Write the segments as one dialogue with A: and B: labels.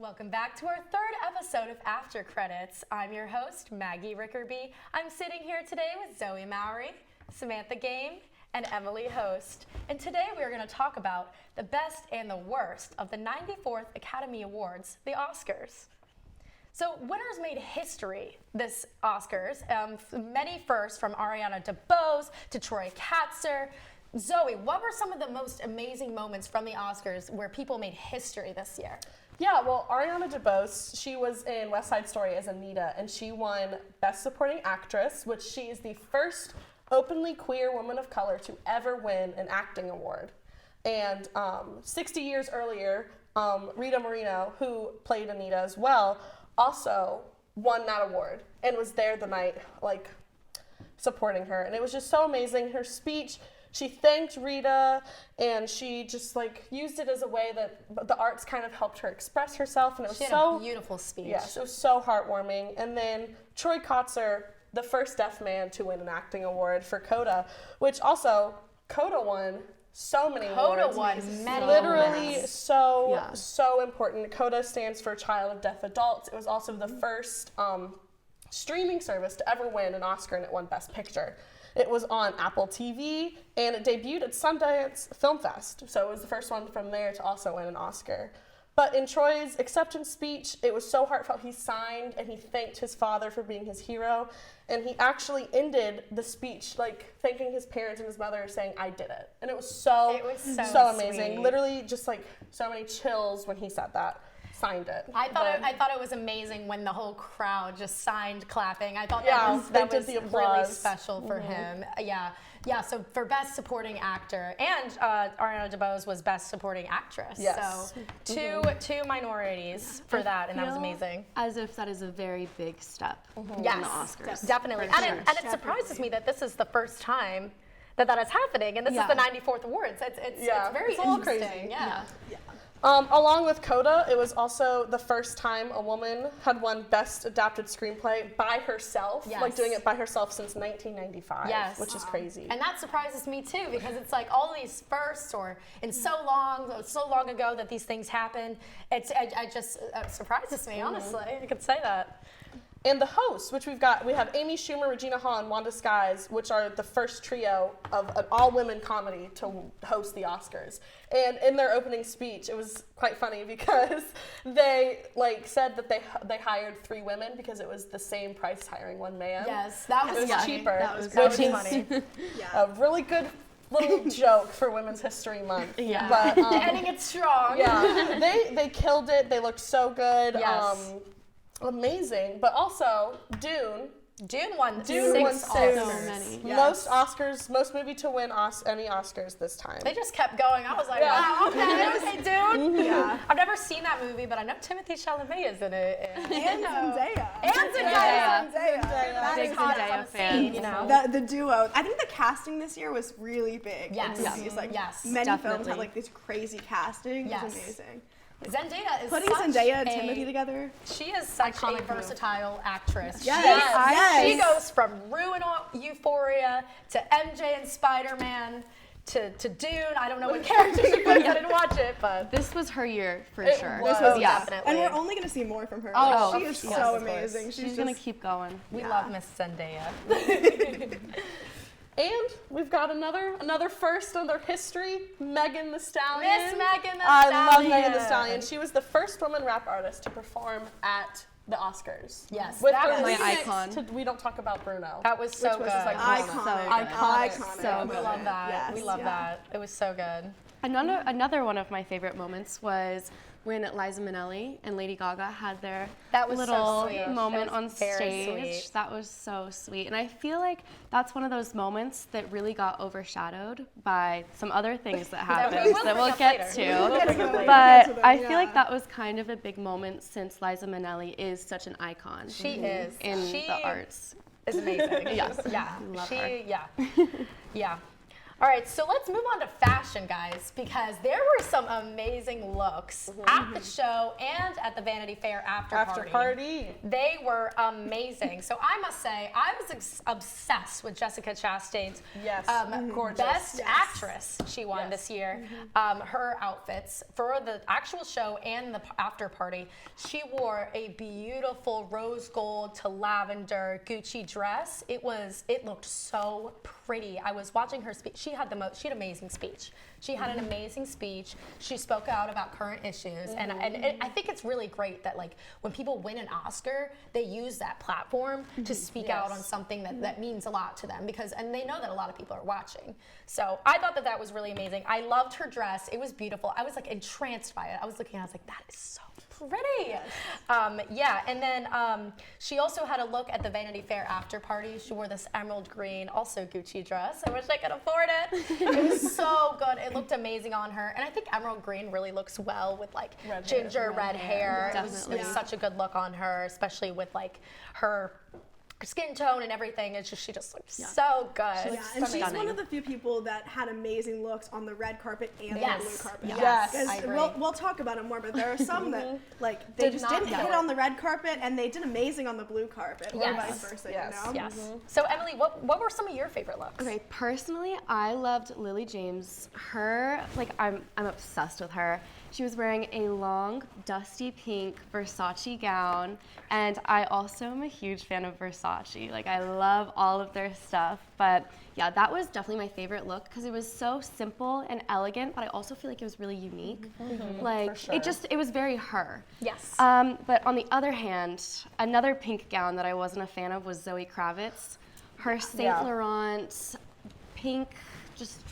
A: Welcome back to our third episode of After Credits. I'm your host, Maggie Rickerby. I'm sitting here today with Zoe Mowry, Samantha Game, and Emily Host. And today we are going to talk about the best and the worst of the 94th Academy Awards, the Oscars. So winners made history this Oscars. Many firsts, from Ariana DeBose to Troy Katsur. Zoe, what were some of the most amazing moments from the Oscars where people made history this year?
B: Yeah, well, Ariana DeBose, she was in West Side Story as Anita, and she won Best Supporting Actress, which she is the first openly queer woman of color to ever win an acting award. And 60 years earlier, Rita Moreno, who played Anita as well, also won that award and was there the night, supporting her. And it was just so amazing. Her speech, she thanked Rita, and she just used it as a way that the arts kind of helped her express herself, and it was
A: she had a beautiful speech.
B: Yes, it was so heartwarming. And then Troy Katsur, the first deaf man to win an acting award for CODA, which also CODA won so many awards.
A: CODA won many
B: literally
A: awards.
B: So important. CODA stands for Child of Deaf Adults. It was also the first streaming service to ever win an Oscar, and it won Best Picture. It was on Apple TV, and it debuted at Sundance Film Fest, so it was the first one from there to also win an Oscar. But in Troy's acceptance speech, it was so heartfelt. He signed, and he thanked his father for being his hero, and he actually ended the speech thanking his parents and his mother, saying, "I did it." And it was so amazing.
A: Sweet.
B: Literally just so many chills when he said that. Signed it.
A: I thought it was amazing when the whole crowd just signed clapping. I thought
B: that
A: was
B: the
A: really special for him. Yeah. So for Best Supporting Actor, and Ariana DeBose was Best Supporting Actress.
B: Yes.
A: So two minorities for that, and that was amazing.
C: As if that is a very big step in the
A: Yes,
C: Oscars.
A: definitely. And it surprises me that this is the first time that is happening, and this is the 94th Awards. It's very
B: a little
A: interesting.
B: crazy.
A: Yeah.
B: Along with CODA, it was also the first time a woman had won Best Adapted Screenplay by herself, doing it by herself since 1995, which is crazy.
A: And that surprises me too, because it's all these firsts, or so long ago that these things happen. It just surprises me, honestly. I could say that.
B: And the hosts, which we have Amy Schumer, Regina Hall, and Wanda Skies, which are the first trio of an all-women comedy to host the Oscars. And in their opening speech, it was quite funny because they said that they hired 3 women because it was the same price hiring one man.
A: Yes, that was
B: cheaper.
A: That was funny.
B: A really good little joke for Women's History Month.
A: Yeah,
B: but,
A: ending it strong.
B: Yeah, they killed it. They looked so good.
A: Yes.
B: Amazing, but also Dune won 6
A: Oscars.
C: So many.
B: Yes. Most movie to win any Oscars this time.
A: They just kept going. I was like, wow, okay, Dune. Yeah. I've never seen that movie, but I know Timothée Chalamet is in it.
D: And Zendaya.
C: Big Zendaya fan.
D: The duo. I think the casting this year was really big.
A: Yes.
D: In movies. Many
C: definitely.
D: films had this crazy casting.
A: Yes.
D: It was amazing.
A: Zendaya is
D: Putting Zendaya and Timothy together.
A: She is such a versatile actress.
D: Yes.
A: She goes from Ruin Euphoria to MJ and Spider-Man to Dune. I don't know what character she plays. I didn't watch it, but
C: This was her year for sure.
B: Was.
D: This was
A: definitely.
D: And we're only going to see more from her.
C: Oh,
D: she is
C: yes,
D: so
A: of course.
D: amazing.
C: She's going to keep going.
A: We love Miss Zendaya.
B: And we've got another first in their history, Megan Thee Stallion.
A: Miss Megan Thee Stallion.
B: I love Megan Thee Stallion. She was the first woman rap artist to perform at the Oscars.
A: Yes,
B: With
A: that
B: her
A: was
C: my
B: remix
C: icon.
B: to We Don't Talk About Bruno.
A: That was so
D: Which was
A: good.
D: just iconic.
C: So
A: We
C: good.
A: love that.
D: Yes,
A: We love that. It was so good.
C: Another one of my favorite moments was when Liza Minnelli and Lady Gaga had their
A: That was
C: little
A: so sweet.
C: moment
A: That was
C: on
A: very
C: stage.
A: sweet.
C: That was so sweet. And I feel like that's one of those moments that really got overshadowed by some other things that happened that we'll get to. But I feel like that was kind of a big moment since Liza Minnelli is such an icon.
A: She is.
C: In the arts.
A: Is amazing.
C: Yes.
A: Yeah.
C: Love her.
A: Yeah. All right, so let's move on to fashion, guys, because there were some amazing looks at the show and at the Vanity Fair after party. They were amazing. So I must say, I was obsessed with Jessica Chastain's Best Actress she won this year. Her outfits for the actual show and the after party. She wore a beautiful rose gold to lavender Gucci dress. It looked so pretty. I was watching her speech. She had an amazing speech. She had an amazing speech. She spoke out about current issues, and I think it's really great that like when people win an Oscar, they use that platform to speak out on something that means a lot to them and they know that a lot of people are watching. So I thought that was really amazing. I loved her dress. It was beautiful. I was like entranced by it. I was looking and I was like, that is so pretty. And then she also had a look at the Vanity Fair after party. She wore this emerald green, also Gucci dress. I wish I could afford it. It was so good. It looked amazing on her. And I think emerald green really looks well with like red hair. It was such a good look on her, especially with like her skin tone and everything. She just looked so good.
D: And she's one of the few people that had amazing looks on the red carpet and the blue carpet.
A: I agree.
D: We'll talk about it more, but there are some that like they just didn't hit on the red carpet and they did amazing on the blue carpet, or vice versa. You know?
A: So Emily, what were some of your favorite looks?
C: Okay, personally, I loved Lily James. Her, like, I'm obsessed with her. She was wearing a long, dusty pink Versace gown, and I also am a huge fan of Versace. Like, I love all of their stuff, but yeah, that was definitely my favorite look because it was so simple and elegant, but I also feel like it was really unique. Like, it was very her.
A: Yes.
C: But on the other hand, another pink gown that I wasn't a fan of was Zoe Kravitz's. Her Saint Laurent pink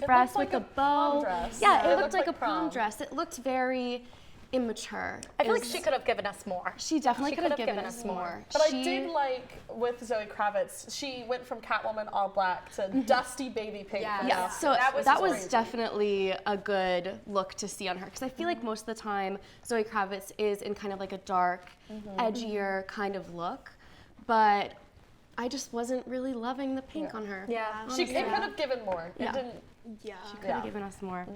C: dress with a bow. Yeah, it looked like a prom dress. It looked very immature.
A: I feel like she could have given us more.
C: She definitely could have given us more.
B: But I did like with Zoe Kravitz, she went from Catwoman all black to dusty baby pink.
C: So that was definitely a good look to see on her because I feel like most of the time Zoe Kravitz is in kind of like a dark, edgier kind of look, but I just wasn't really loving the pink on her.
B: She could have given more. It didn't.
C: She could have given us more.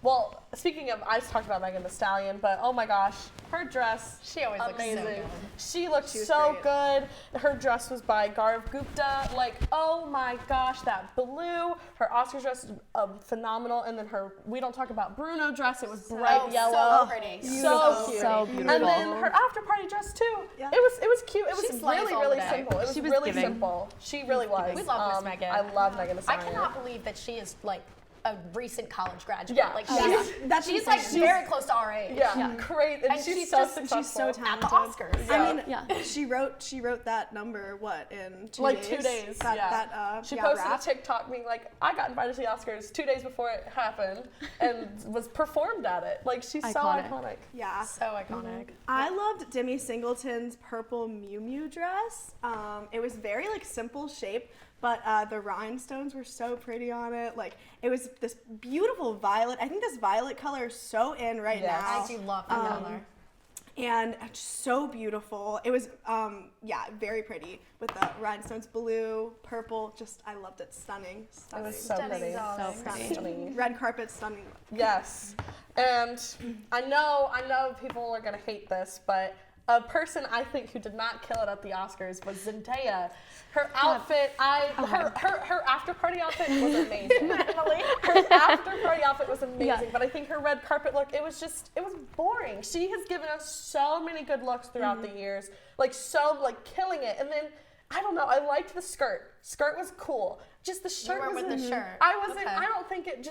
B: Well, speaking of, I just talked about Megan Thee Stallion, but oh my gosh, her dress,
A: she always
B: amazing.
A: looks so good.
B: She looked so good. Her dress was by Gaurav Gupta. Like, oh my gosh, that blue. Her Oscar dress was phenomenal. And then we don't talk about Bruno dress. It was bright yellow.
A: So pretty.
B: So cute.
C: So beautiful.
B: And then her after party dress too. It was cute. It was really simple. It was really simple. She really was.
A: We love Miss Megan.
B: I love Megan Thee Stallion.
A: I cannot believe that she is like a recent college graduate.
B: Yeah.
A: Like
D: She's
A: like very close to our age.
B: Yeah. Great. And she's so successful.
D: She's so
A: At the
D: talented.
A: Oscars.
D: I mean, she wrote that number in 2 days?
B: 2 days. She posted
D: rap.
B: a TikTok being like, I got invited to the Oscars 2 days before it happened and was performed at it. Like, she's so iconic.
D: Yeah.
A: So iconic.
D: I loved Demi Singleton's purple Miu Miu dress. It was very like simple shape, but the rhinestones were so pretty on it. Like, it was this beautiful violet. I think this violet color is so in right now.
A: I do love that color.
D: And just so beautiful. It was, very pretty with the rhinestones, blue, purple. Just, I loved it. Stunning.
B: It was so pretty.
C: So pretty.
B: Stunning.
D: Red carpet, stunning.
B: Yes. And I know people are going to hate this, but a person I think who did not kill it at the Oscars was Zendaya. Her outfit, her after party outfit was amazing. Her after party outfit was amazing, but I think her red carpet look, it was boring. She has given us so many good looks throughout the years, killing it. And then, I don't know, I liked the skirt. Skirt was cool. Just the shirt
A: you were with the shirt.
B: I wasn't, I don't think it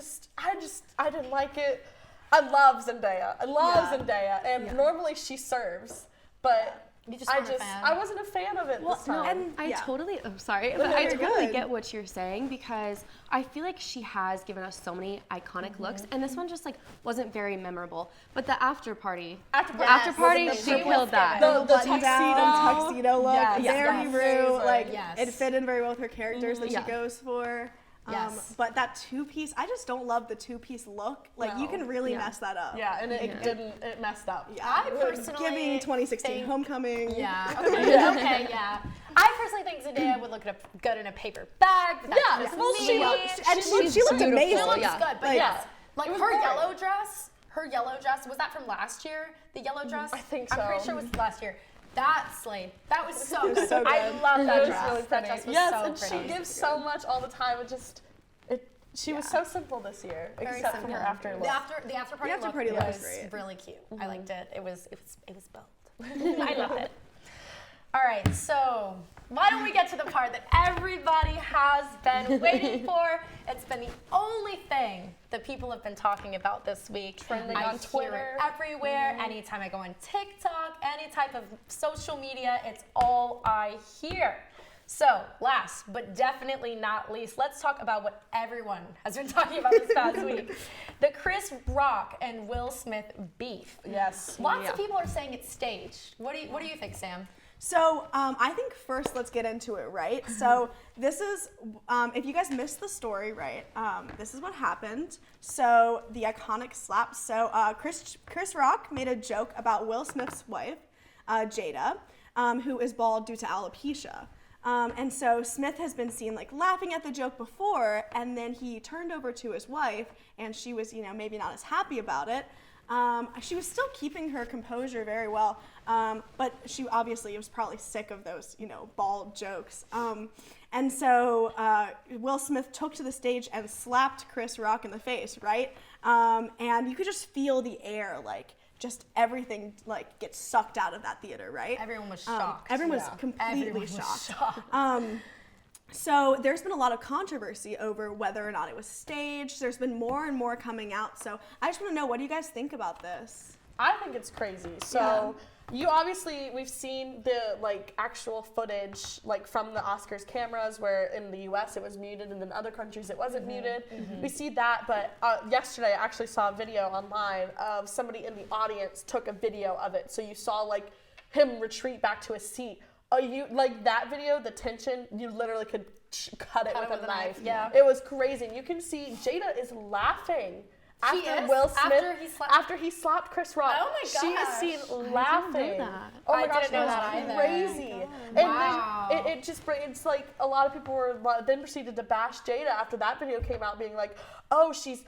B: I didn't like it. I love Zendaya. Zendaya. And normally she serves. But I wasn't a fan of it this time.
C: And I totally get what you're saying because I feel like she has given us so many iconic looks, and this one just like wasn't very memorable. But the after party, she killed that.
D: The tuxedo look, very Rue. Like, it fit in very well with her characters that she goes for.
A: Yes.
D: But that two-piece, I just don't love the two-piece look. Like, you can really mess that up.
B: Yeah, and it messed up.
D: Yeah.
A: I personally
D: Giving 2016
A: think-
D: Homecoming.
A: Yeah. Okay. Okay. Yeah. I personally think Zendaya would look good in a paper bag. But that's just
B: well,
A: me.
B: she
D: looked amazing.
A: She looks
C: Yeah.
A: good, but
B: Like,
A: yes. Like
B: it was
A: her
B: great.
A: yellow dress, was that from last year? The yellow dress?
B: I think
A: I'm pretty
B: so.
A: sure it was last year. That slayed. That was so good.
D: so
A: I
D: good.
A: love that
B: It was
A: dress.
B: really
A: That
B: pretty.
A: dress was
B: Yes,
A: so
B: and
A: pretty.
B: she gives so much all the time. She was so simple this year,
A: Very
B: except for
A: simple.
B: her after look.
A: The after party
D: The after
A: look
D: party look
A: was
D: was great.
A: really cute. I liked it. It was bold. I loved it. All right, so why don't we get to the part that everybody has been waiting for? It's been the only thing that people have been talking about this week.
B: Trending
A: I
B: on
A: hear
B: Twitter.
A: it everywhere. Anytime I go on TikTok, any type of social media, it's all I hear. So, last but definitely not least, let's talk about what everyone has been talking about this past week. The Chris Rock and Will Smith beef.
B: Yes.
A: Lots of people are saying it's staged. What do you think, Sam?
D: So I think first let's get into it, right? So this is, if you guys missed the story, right, this is what happened. So the iconic slap. So Chris Rock made a joke about Will Smith's wife, Jada, who is bald due to alopecia. And so Smith has been seen like laughing at the joke before, and then he turned over to his wife, and she was, maybe not as happy about it. She was still keeping her composure very well, but she obviously was probably sick of those, bald jokes. And so Will Smith took to the stage and slapped Chris Rock in the face, right? And you could just feel the air, like, just everything like gets sucked out of that theater, right?
A: Everyone was shocked.
D: Everyone was completely
A: Everyone was
D: shocked.
A: shocked.
D: So there's been a lot of controversy over whether or not it was staged. There's been more and more coming out. So I just want to know, what do you guys think about this?
B: I think it's crazy. So we've seen the actual footage from the Oscars cameras where in the US it was muted and in other countries it wasn't muted. We see that, but yesterday I actually saw a video online of somebody in the audience took a video of it. So you saw him retreat back to his seat. Oh, you that video, the tension, you literally could cut it with a knife.
A: Yeah.
B: It was crazy. You can see Jada is laughing.
A: She
B: After
A: is?
B: Will Smith,
A: After
B: he slapped Chris Rock,
A: Oh my
B: she is
A: gosh.
B: seen laughing.
C: that.
B: Oh my
A: I
B: gosh,
A: didn't know
B: it was
A: that either.
B: crazy.
A: Oh Wow.
B: And then it just it's like a lot of people were then proceeded to bash Jada after that video came out, being like, oh, she's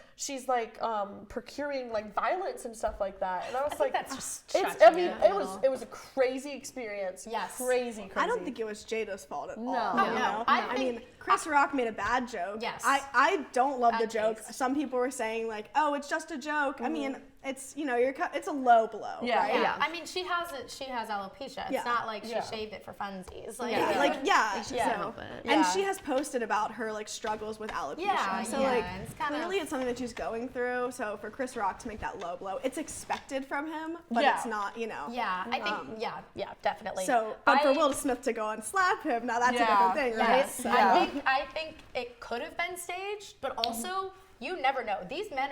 B: procuring violence and stuff like that. And I was
A: I think that's just
B: it
A: judgmental.
B: was a crazy experience.
A: Yes.
B: Crazy.
D: I don't think it was Jada's fault at all.
C: No.
A: No.
D: I mean, Chris Rock made a bad joke.
A: Yes.
D: I don't love the
A: Bad
D: joke.
A: taste.
D: Some people were saying oh, it's just a joke. I mean, it's it's a low blow.
B: Yeah.
D: Right?
A: Yeah. I mean, she has alopecia. It's
D: Yeah.
A: not like she
B: Yeah.
A: shaved it for funsies.
D: Yeah.
C: She can't help it.
D: And she has posted about her struggles with alopecia.
A: Yeah,
D: So
A: yeah, it's kind
D: clearly
A: of-
D: it's something that she's going through. So for Chris Rock to make that low blow, it's expected from him, but
B: Yeah.
D: it's not,
A: Yeah, I think, yeah, definitely.
D: So, but for Will Smith to go and slap him, now that's a different thing, right?
A: Yes,
D: So,
A: I think it could have been staged, but also you never know. These men,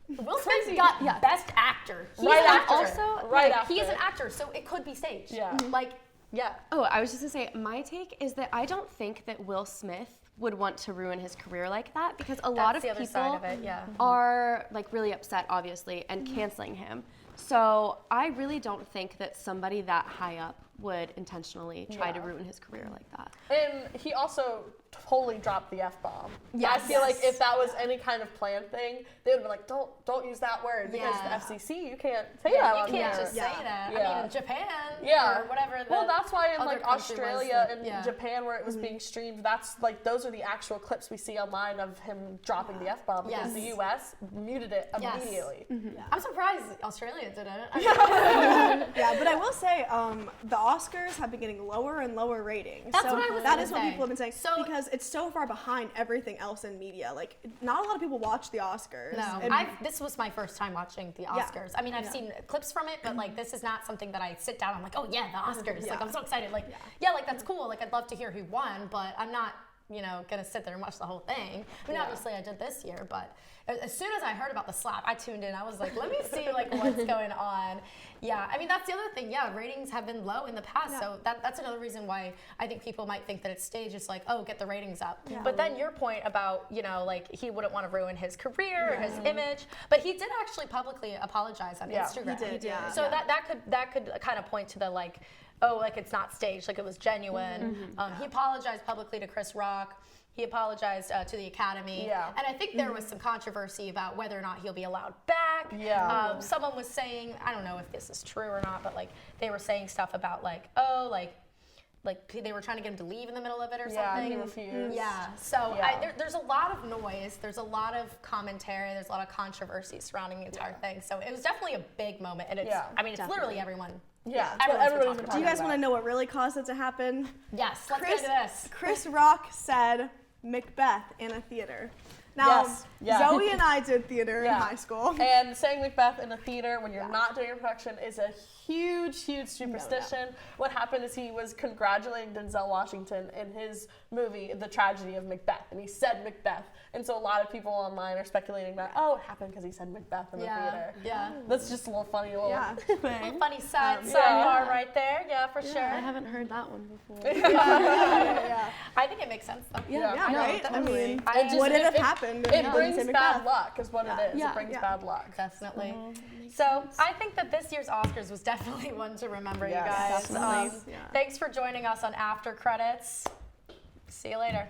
A: Will Smith got Best Actor. He's
B: Right
A: an
B: after.
A: actor.
C: Also,
B: Right
A: He's
B: after.
A: an actor, so it could be staged.
B: Yeah.
A: Yeah.
C: Oh, I was just gonna say, my take is that I don't think that Will Smith would want to ruin his career like that, because a lot
A: That's
C: of
A: the other
C: people
A: side of it, yeah.
C: are really upset, obviously, and canceling him. So I really don't think that somebody that high up would intentionally try to ruin his career like that.
B: And he also totally dropped the F-bomb.
A: Yes.
B: I feel like if that was any kind of planned thing, they would be like, don't use that word because
A: Yeah.
B: the FCC, you can't say
A: Yeah,
B: that
A: you
B: on
A: can't
B: here.
A: just say that.
B: Yeah.
A: I mean, Japan
B: Yeah.
A: or whatever.
B: Well, that's why in
A: other country was
B: Australia
A: that-
B: and
A: yeah.
B: Japan where it was being streamed, that's those are the actual clips we see online of him dropping the F-bomb because
A: Yes.
B: the US muted it
A: Yes.
B: immediately.
A: I'm surprised Australia did it.
D: yeah, but I will say, the Oscars have been getting lower and lower ratings.
A: That's
D: so
A: what I was
D: that
A: gonna
D: is what
A: say.
D: people have been saying.
A: So-
D: because it's so far behind everything else in media. Not a lot of people watch the Oscars.
A: No,
D: And-
A: this was my first time watching the Oscars. I mean, I've seen clips from it, but this is not something that I sit down. I'm like, oh yeah, the Oscars.
D: Yeah.
A: I'm so excited. That's cool. I'd love to hear who won, but I'm not gonna sit there and watch the whole thing. I mean,
B: Yeah.
A: obviously I did this year, but as soon as I heard about the slap, I tuned in. I was like, let me see like what's going on. Yeah, I mean, that's the other thing. Yeah, ratings have been low in the past, so that's another reason why I think people might think that it's staged. It's like, oh, get the ratings up.
D: Yeah.
A: But then your point about, like he wouldn't want to ruin his career or his image, but he did actually publicly apologize on Instagram.
D: He did, yeah.
A: So that could kind of point to the like, oh, like it's not staged, like it was genuine. He apologized publicly to Chris Rock. He apologized to the Academy.
B: Yeah.
A: And I think there was some controversy about whether or not he'll be allowed back.
B: Yeah.
A: Someone was saying, I don't know if this is true or not, but like they were saying stuff about like, oh, like they were trying to get him to leave in the middle of it or something.
B: He refused.
A: Yeah. So
B: Yeah.
A: there's a lot of noise. There's a lot of commentary. There's a lot of controversy surrounding the entire thing. So it was definitely a big moment. And it's, I mean, it's literally everyone.
B: Yeah,
A: Everyone's been
B: everybody's
A: talking
B: been
A: about
D: Do you
B: talking
D: guys want to know what really caused it to happen?
A: Yes, let's get into this.
D: Chris Rock said Macbeth in a theater. Now,
B: Yes, yeah.
D: Zoe and I did theater in high school.
B: And saying Macbeth in a theater when you're not doing a production is a huge, huge superstition. What happened is he was congratulating Denzel Washington in his movie, The Tragedy of Macbeth, and he said Macbeth. And so a lot of people online are speculating that, oh, it happened because he said Macbeth in the theater.
A: Yeah.
B: That's just a little funny little thing.
A: Funny sidebar right there. Yeah, for sure.
C: I haven't heard that one before.
A: I think it makes sense though.
D: Yeah, right? I mean,
B: It just-
D: would it have
B: it-
D: happened? if
B: It
D: he
B: brings
D: didn't say
B: bad
D: Macbeth?
B: luck is what it is.
C: Yeah.
B: It brings bad luck.
A: Definitely. So I think that this year's Oscars was definitely one to remember,
B: Yes,
A: you guys.
D: definitely.
A: Thanks for joining us on After Credits. See you later.